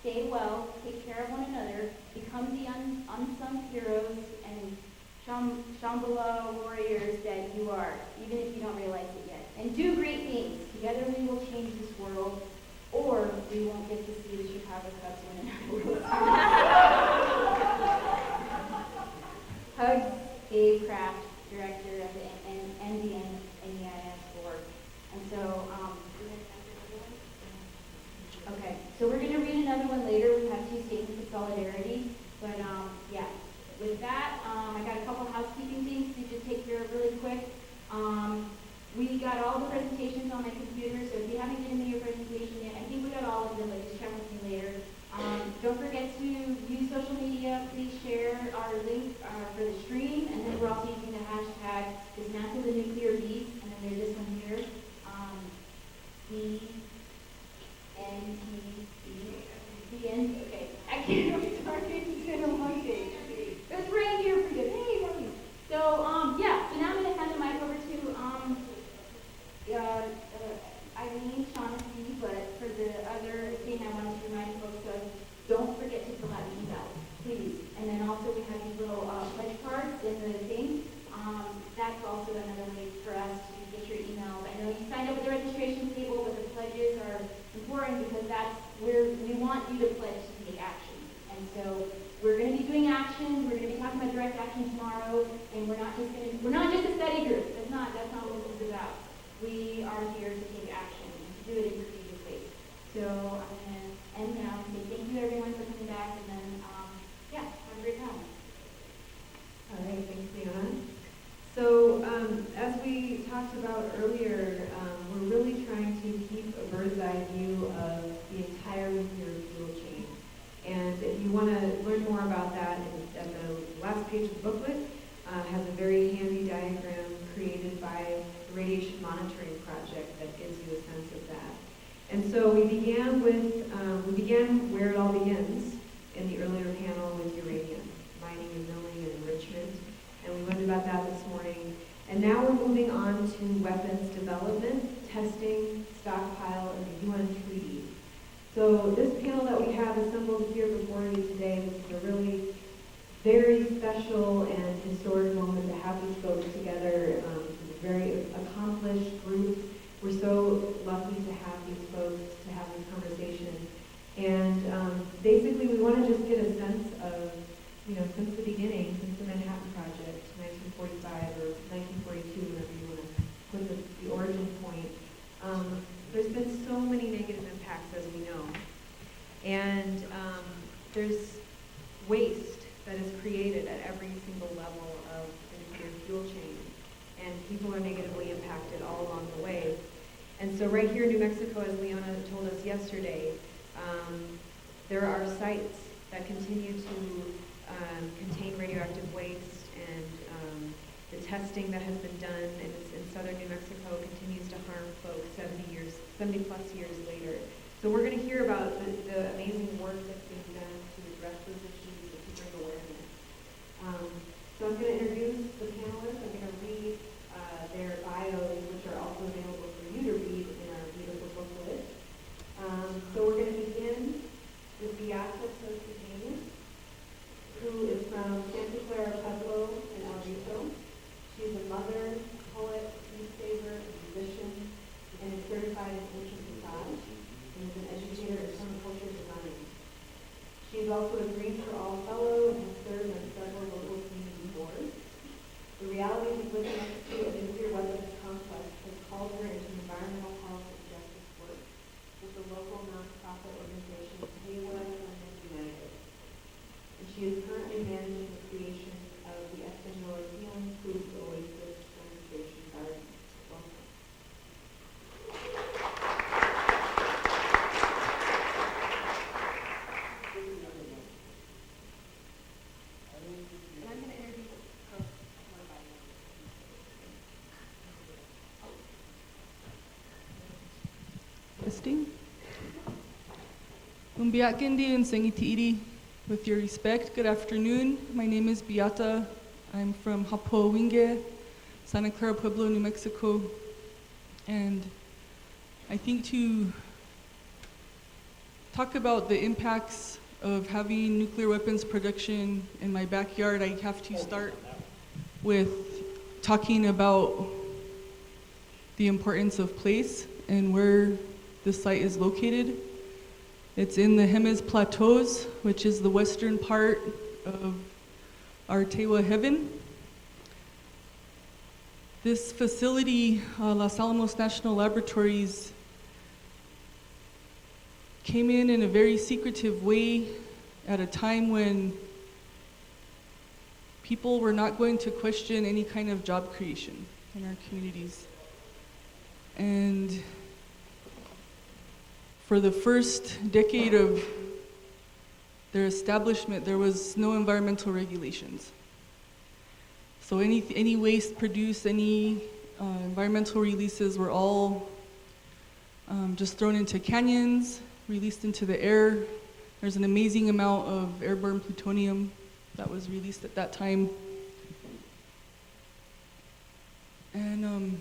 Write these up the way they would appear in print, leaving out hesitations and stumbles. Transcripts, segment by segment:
stay well, take care of one another, become the unsung heroes and Shambhala warriors that you are, even if you don't realize it yet. And do great things. Together we will change this world, or we won't get to see the Chicago Cubs win another World Series. Hugs, Dave Kraft, director of the NDIS board. And so, okay, so we're going to read another one later. We have 2 statements of solidarity. But yeah, with that, I got a couple housekeeping things to just take care of really quick. We got all the presentations on my computer, so if you haven't given me your presentation yet, I think we got all of them, but just check with me later. Don't forget to use social media. Please share our link for the stream, and then we're also using the hashtag Dismantle the Nuclear Beast, and then there's this one here, okay. I can't, I'm sorry, it's been a long day. It's right here for you. Hey, how are you? So, yeah, so now I'm going to hand the mic over to Eileen Shaughnessy, but for the other thing I wanted to remind folks of, don't forget to fill out the email, please. And then also we have these little pledge cards in the thing. That's also another way for us to get your emails. I know you signed up at the registration table, but the pledges are important because that's where we want you to pledge to take action. And so we're going to be doing actions. We're going to be talking about direct action tomorrow, and we're not just a study group. That's not what this is about. We are here to take action and to do it in strategic ways. So I'm going to end now and say thank you everyone for coming back, and then yeah, have a great time. All right, thanks, Leona. So as we talked about earlier, we're really trying to keep a bird's eye view of the entire nuclear fuel chain. And if you want to learn more about that, at the last page of the booklet has a very handy diagram created by the Radiation Monitoring Project that gives you a sense of that. And so we began where it all begins in the earlier panel with uranium, mining and milling and enrichment. And we learned about that this morning. And now we're moving on to weapons development, testing, stockpile, and the UN treaty. So this panel that we have assembled here before you today, this is a really very special and historic moment to have these folks together. It's a very accomplished group. We're so lucky to have these folks, to have this conversation. And basically we want to just get a sense of, since the beginning, since the Manhattan Project, 1945 or 1942, whenever you want to put the origin point, there's been so many negative impacts, as we know. And there's waste that is created at every single level of the nuclear fuel chain. And people are negatively impacted all along the way. And so right here in New Mexico, as Leona told us yesterday, there are sites that continue to contain radioactive waste, and the testing that has been done in southern New Mexico continues to harm folks 70 plus years later. So we're going to hear about the amazing work that's being done to address those issues and to bring awareness. So I'm going to introduce the panelists. I'm going to read their bios, which are also available for you to read in our beautiful booklet. So we're going to begin with Beata Sostenius, who is from Santa Clara Pueblo in El Rito. She's a mother, poet, newspaper, musician, and is certified in ancient massage, and is an educator in permaculture design. She is also a Green for All Fellow and has served on several local community boards. The realities of living next to a nuclear weapons complex has called her into environmental health and justice work with the local nonprofit organization Haywa Women United. And she is currently managing the creation of the Espanola Healing Food Oasis Demonstration Garden. Welcome. And I'm going to introduce folks one by one. Testing. Umbiakindi and Sangitiiri. With your respect, good afternoon. My name is Beata. I'm from Hapoawinge, Santa Clara Pueblo, New Mexico. And I think to talk about the impacts of having nuclear weapons production in my backyard, I have to start with talking about the importance of place and where the site is located. It's in the Jemez Plateaus, which is the western part of our Tewa heaven. This facility, Los Alamos National Laboratories, came in a very secretive way at a time when people were not going to question any kind of job creation in our communities. And for the first decade of their establishment, there was no environmental regulations. So any waste produced, any environmental releases were all just thrown into canyons, released into the air. There's an amazing amount of airborne plutonium that was released at that time. And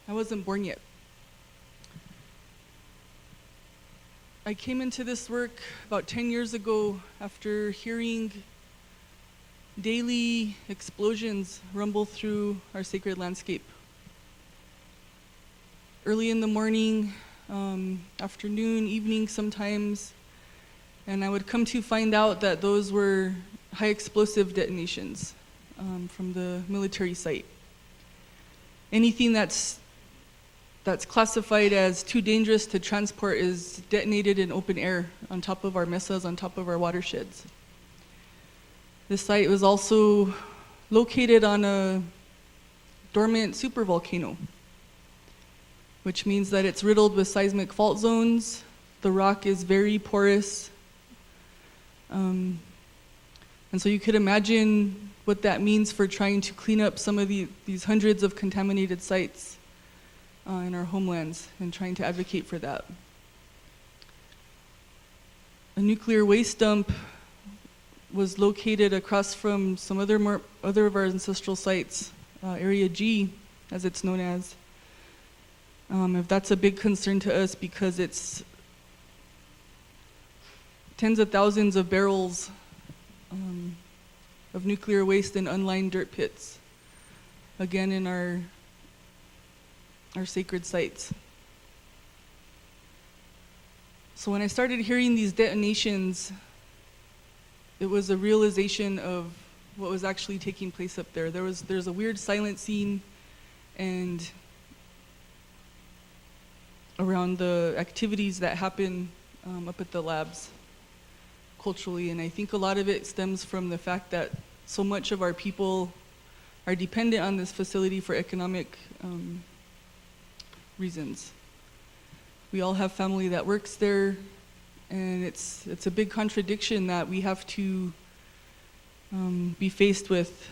I wasn't born yet. I came into this work about 10 years ago after hearing daily explosions rumble through our sacred landscape. Early in the morning, afternoon, evening sometimes, and I would come to find out that those were high explosive detonations from the military site. Anything that's classified as too dangerous to transport is detonated in open air on top of our mesas, on top of our watersheds. This site was also located on a dormant supervolcano, which means that it's riddled with seismic fault zones. The rock is very porous. And so you could imagine what that means for trying to clean up some of these hundreds of contaminated sites in our homelands and trying to advocate for that. A nuclear waste dump was located across from some other of our ancestral sites, Area G, as it's known as. If that's a big concern to us because it's tens of thousands of barrels of nuclear waste in unlined dirt pits, again in our sacred sites. So when I started hearing these detonations, it was a realization of what was actually taking place up there. There's a weird silencing and around the activities that happen up at the labs culturally, and I think a lot of it stems from the fact that so much of our people are dependent on this facility for economic reasons. We all have family that works there, and it's a big contradiction that we have to be faced with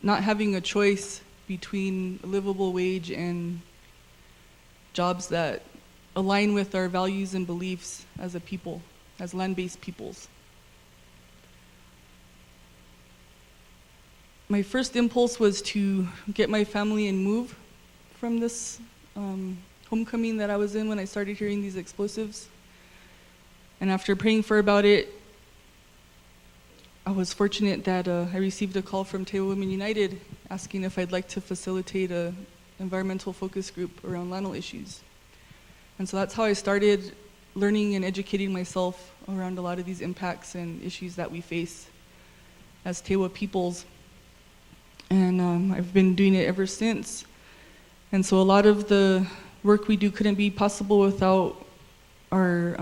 not having a choice between a livable wage and jobs that align with our values and beliefs as a people, as land-based peoples. My first impulse was to get my family and move from this homecoming that I was in when I started hearing these explosives. And after praying for about it, I was fortunate that I received a call from Tewa Women United asking if I'd like to facilitate an environmental focus group around landfill issues. And so that's how I started learning and educating myself around a lot of these impacts and issues that we face as Tewa peoples. And I've been doing it ever since. And so a lot of the work we do couldn't be possible without our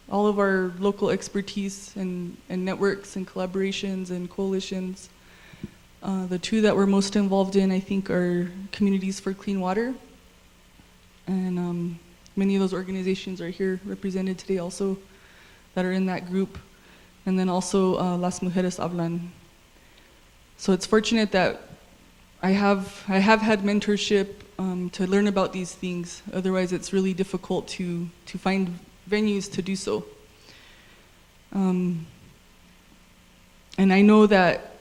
all of our local expertise and networks and collaborations and coalitions. The two that we're most involved in, I think, are Communities for Clean Water. And many of those organizations are here represented today also that are in that group. And then also Las Mujeres Hablan. So it's fortunate that I have had mentorship to learn about these things. Otherwise, it's really difficult to find venues to do so. And I know that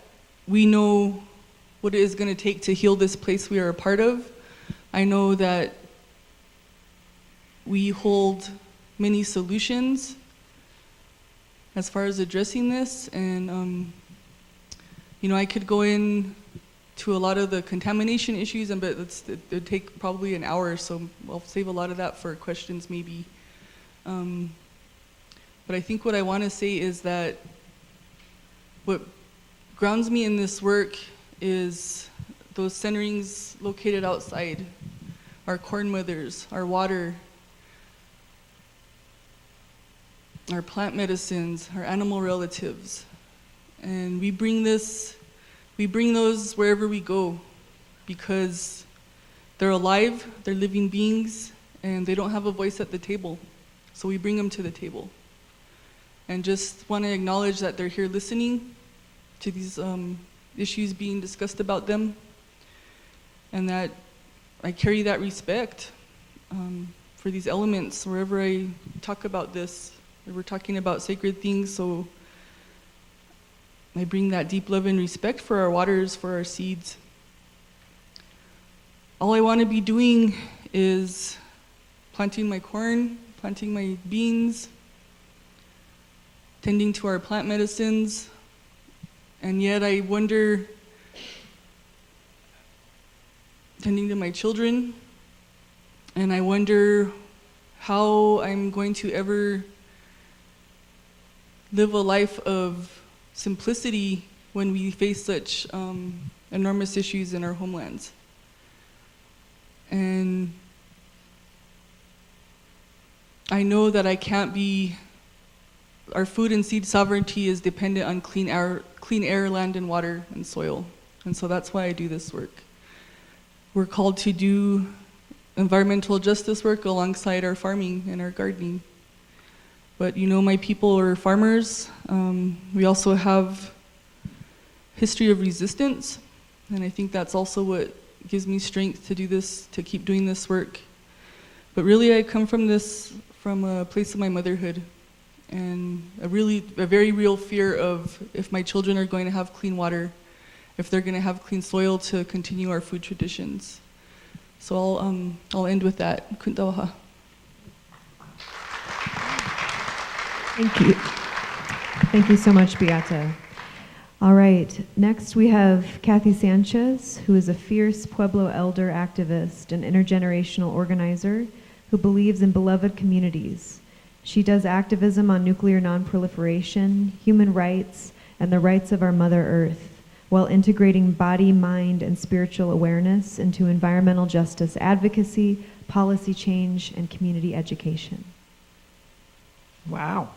we know what it is going to take to heal this place we are a part of. I know that we hold many solutions as far as addressing this, and I could go in to a lot of the contamination issues, but it would take probably an hour, so I'll save a lot of that for questions maybe. But I think what I want to say is that what grounds me in this work is those centerings located outside, our corn mothers, our water, our plant medicines, our animal relatives. And we bring those wherever we go because they're alive, they're living beings, and they don't have a voice at the table. So we bring them to the table. And just want to acknowledge that they're here listening to these issues being discussed about them, and that I carry that respect for these elements wherever I talk about this. We're talking about sacred things, so I bring that deep love and respect for our waters, for our seeds. All I want to be doing is planting my corn, planting my beans, tending to our plant medicines, and yet I wonder, tending to my children, and I wonder how I'm going to ever live a life of simplicity when we face such enormous issues in our homelands. And I know that I can't be, our food and seed sovereignty is dependent on clean air, land and water and soil. And so that's why I do this work. We're called to do environmental justice work alongside our farming and our gardening. But my people are farmers. We also have history of resistance, and I think that's also what gives me strength to do this, to keep doing this work. But really, I come from a place of my motherhood, and a very real fear of if my children are going to have clean water, if they're going to have clean soil to continue our food traditions. So I'll end with that. Kuntawaha. Thank you. Thank you so much, Beata. All right, next we have Kathy Sanchez, who is a fierce Pueblo elder activist and intergenerational organizer who believes in beloved communities. She does activism on nuclear nonproliferation, human rights, and the rights of our Mother Earth, while integrating body, mind, and spiritual awareness into environmental justice advocacy, policy change, and community education. Wow.